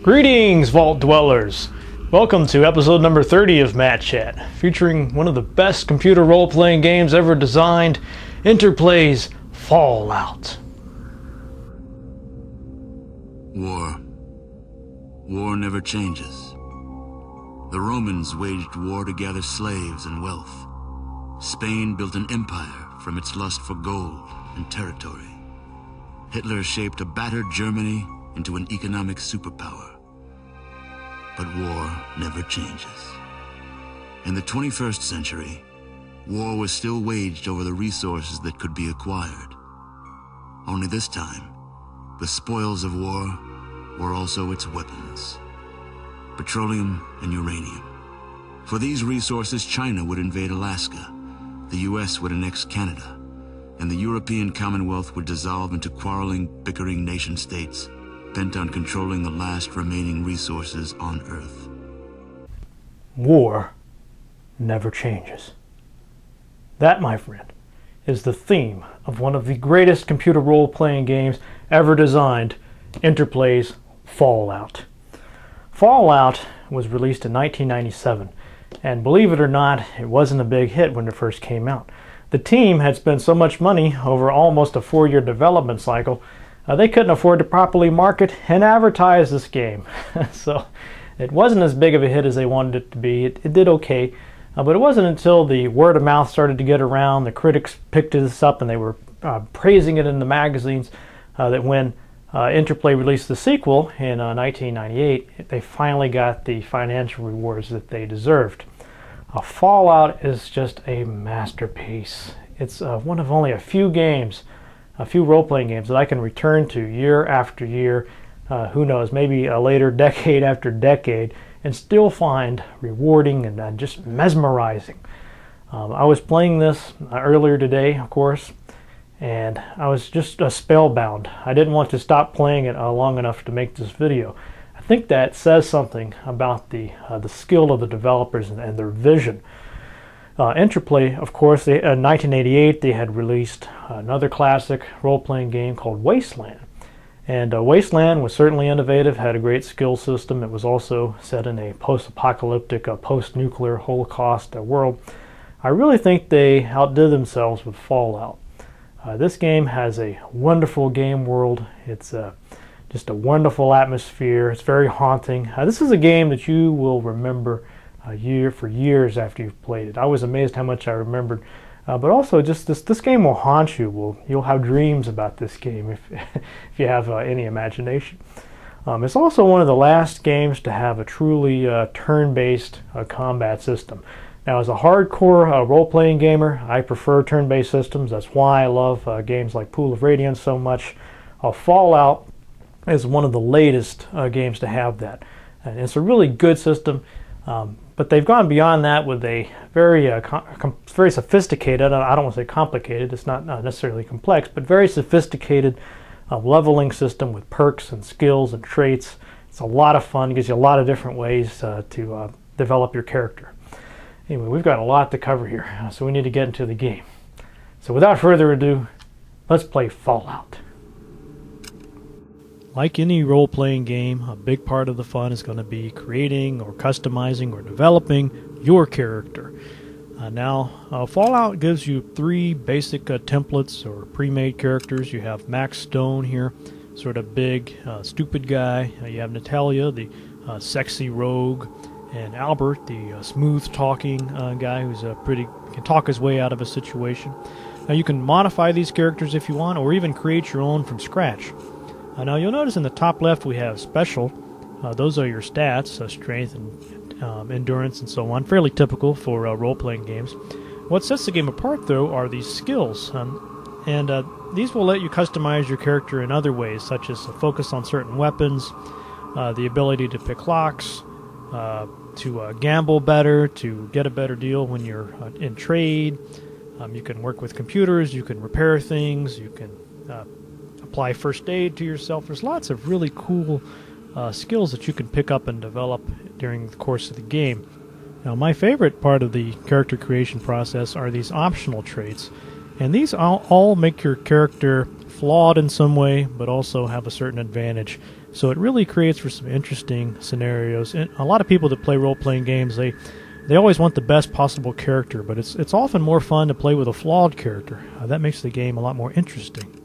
Greetings, Vault Dwellers! Welcome to episode number 30 of Matt Chat, featuring one of the best computer role-playing games ever designed, Interplay's Fallout. War. War never changes. The Romans waged war to gather slaves and wealth. Spain built an empire from its lust for gold and territory. Hitler shaped a battered Germany into an economic superpower. But war never changes. In the 21st century, war was still waged over the resources that could be acquired. Only this time, the spoils of war were also its weapons: petroleum and uranium. For these resources, China would invade Alaska, the US would annex Canada, and the European Commonwealth would dissolve into quarreling, bickering nation-states bent on controlling the last remaining resources on Earth. War never changes. That, my friend, is the theme of one of the greatest computer role-playing games ever designed, Interplay's Fallout. Fallout was released in 1997, and believe it or not, it wasn't a big hit when it first came out. The team had spent so much money over almost a 4-year development cycle, they couldn't afford to properly market and advertise this game. So it wasn't as big of a hit as they wanted it to be. It did okay, but it wasn't until the word of mouth started to get around, the critics picked this up and they were praising it in the magazines, that when Interplay released the sequel in 1998, they finally got the financial rewards that they deserved. Fallout is just a masterpiece. It's one of only a few role-playing games that I can return to year after year, who knows, maybe later, decade after decade, and still find rewarding and just mesmerizing. I was playing this earlier today, of course, and I was just spellbound. I didn't want to stop playing it long enough to make this video. I think that says something about the skill of the developers and their vision. Interplay, of course, in 1988 they had released another classic role-playing game called Wasteland. And Wasteland was certainly innovative, had a great skill system. It was also set in a post-apocalyptic, post-nuclear Holocaust world. I really think they outdid themselves with Fallout. This game has a wonderful game world. It's just a wonderful atmosphere. It's very haunting. This is a game that you will remember for years after you've played it. I was amazed how much I remembered, but also just this game will haunt you. You'll have dreams about this game if if you have any imagination. It's also one of the last games to have a truly turn-based combat system. Now, as a hardcore role-playing gamer, I prefer turn-based systems. That's why I love games like Pool of Radiance so much. Fallout is one of the latest games to have that, and it's a really good system. But they've gone beyond that with a very sophisticated, I don't want to say complicated, it's not necessarily complex, but very sophisticated leveling system with perks and skills and traits. It's a lot of fun. It gives you a lot of different ways to develop your character. Anyway, we've got a lot to cover here, so we need to get into the game. So without further ado, let's play Fallout. Like any role-playing game, a big part of the fun is going to be creating or customizing or developing your character. Fallout gives you 3 basic templates or pre-made characters. You have Max Stone here, sort of big, stupid guy. You have Natalia, the sexy rogue, and Albert, the smooth-talking guy who's can talk his way out of a situation. Now, you can modify these characters if you want, or even create your own from scratch. Now you'll notice in the top left we have special. Those are your stats, strength and endurance and so on. Fairly typical for role-playing games. What sets the game apart, though, are these skills. These will let you customize your character in other ways, such as focus on certain weapons, the ability to pick locks, to gamble better, to get a better deal when you're in trade. You can work with computers, you can repair things, you can apply first aid to yourself. There's lots of really cool skills that you can pick up and develop during the course of the game. Now, my favorite part of the character creation process are these optional traits, and these all make your character flawed in some way, but also have a certain advantage. So it really creates for some interesting scenarios. And a lot of people that play role-playing games, they always want the best possible character, but it's often more fun to play with a flawed character. That makes the game a lot more interesting.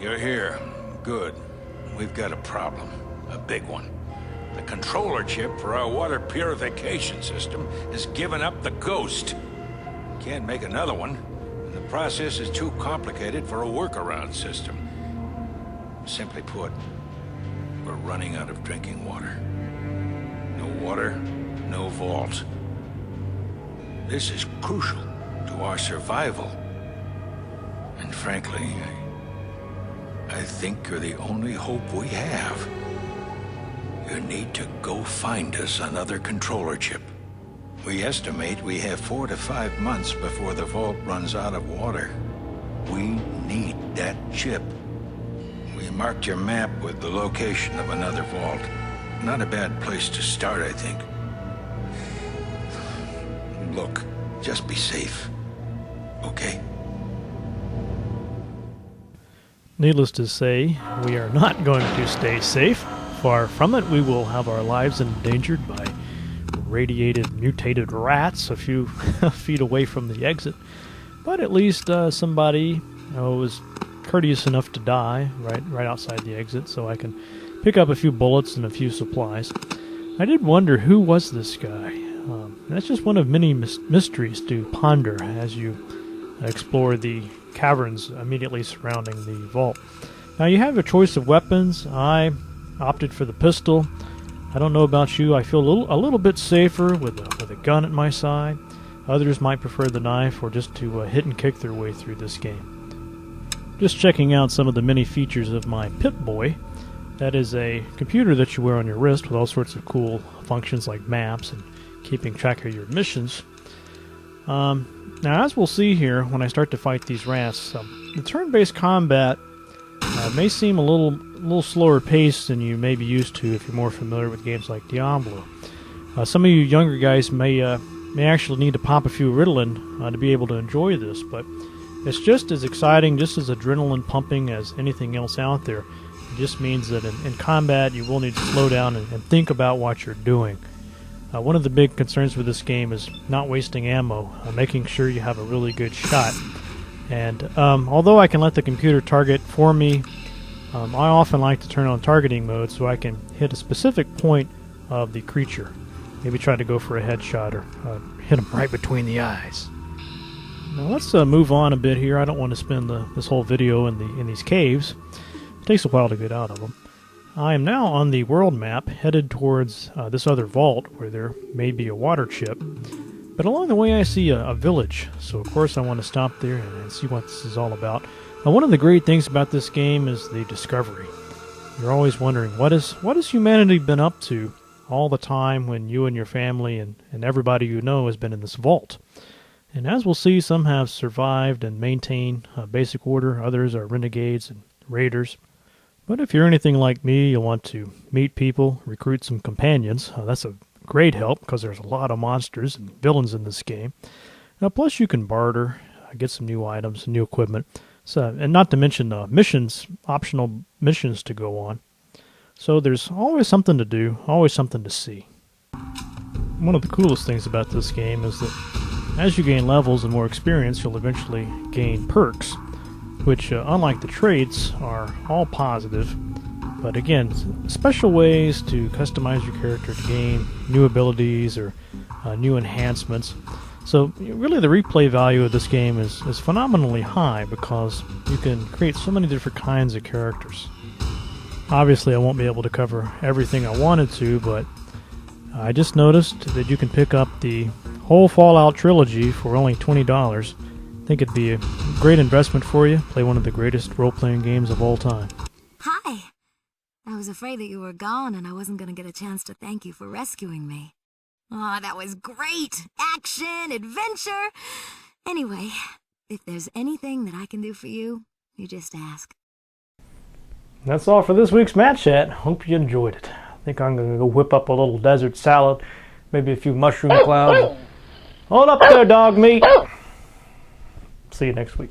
You're here. Good. We've got a problem. A big one. The controller chip for our water purification system has given up the ghost. Can't make another one, and the process is too complicated for a workaround system. Simply put, we're running out of drinking water. No water, no vault. This is crucial to our survival. And frankly, I think you're the only hope we have. You need to go find us another controller chip. We estimate we have 4 to 5 months before the vault runs out of water. We need that chip. We marked your map with the location of another vault. Not a bad place to start, I think. Look, just be safe. Okay? Needless to say, we are not going to stay safe. Far from it, we will have our lives endangered by radiated, mutated rats a few feet away from the exit. But at least somebody was courteous enough to die right outside the exit, so I can pick up a few bullets and a few supplies. I did wonder, who was this guy? That's just one of many mysteries to ponder as you explore the caverns immediately surrounding the vault. Now, you have a choice of weapons. I opted for the pistol. I don't know about you. I feel a little bit safer with a gun at my side. Others might prefer the knife or just to hit and kick their way through this game. Just checking out some of the many features of my Pip-Boy. That is a computer that you wear on your wrist with all sorts of cool functions like maps and keeping track of your missions. Now, as we'll see here when I start to fight these rats, the turn-based combat may seem a little slower paced than you may be used to if you're more familiar with games like Diablo. Some of you younger guys may actually need to pop a few Ritalin to be able to enjoy this, but it's just as exciting, just as adrenaline pumping as anything else out there. It just means that in combat you will need to slow down and think about what you're doing. One of the big concerns with this game is not wasting ammo, making sure you have a really good shot. And although I can let the computer target for me, I often like to turn on targeting mode so I can hit a specific point of the creature. Maybe try to go for a headshot or hit him right between the eyes. Now let's move on a bit here. I don't want to spend this whole video in these caves. It takes a while to get out of them. I am now on the world map, headed towards this other vault where there may be a water chip. But along the way I see a village, so of course I want to stop there and see what this is all about. Now, one of the great things about this game is the discovery. You're always wondering, what has humanity been up to all the time when you and your family and everybody you know has been in this vault? And as we'll see, some have survived and maintained basic order, others are renegades and raiders. But if you're anything like me, you'll want to meet people, recruit some companions. That's a great help because there's a lot of monsters and villains in this game. Now, plus you can barter, get some new items, new equipment, and not to mention missions, optional missions to go on. So there's always something to do, always something to see. One of the coolest things about this game is that as you gain levels and more experience, you'll eventually gain perks, which, unlike the traits, are all positive. But again, special ways to customize your character to gain new abilities or new enhancements. So really the replay value of this game is phenomenally high because you can create so many different kinds of characters. Obviously I won't be able to cover everything I wanted to, but I just noticed that you can pick up the whole Fallout Trilogy for only $20. I think it'd be a great investment for you. Play one of the greatest role-playing games of all time. I was afraid that you were gone and I wasn't going to get a chance to thank you for rescuing me. Oh, that was great! Action, adventure! Anyway, if there's anything that I can do for you, you just ask. That's all for this week's Matt Chat. Hope you enjoyed it. I think I'm going to go whip up a little desert salad, maybe a few mushroom clouds. Hold up there, dog meat. See you next week.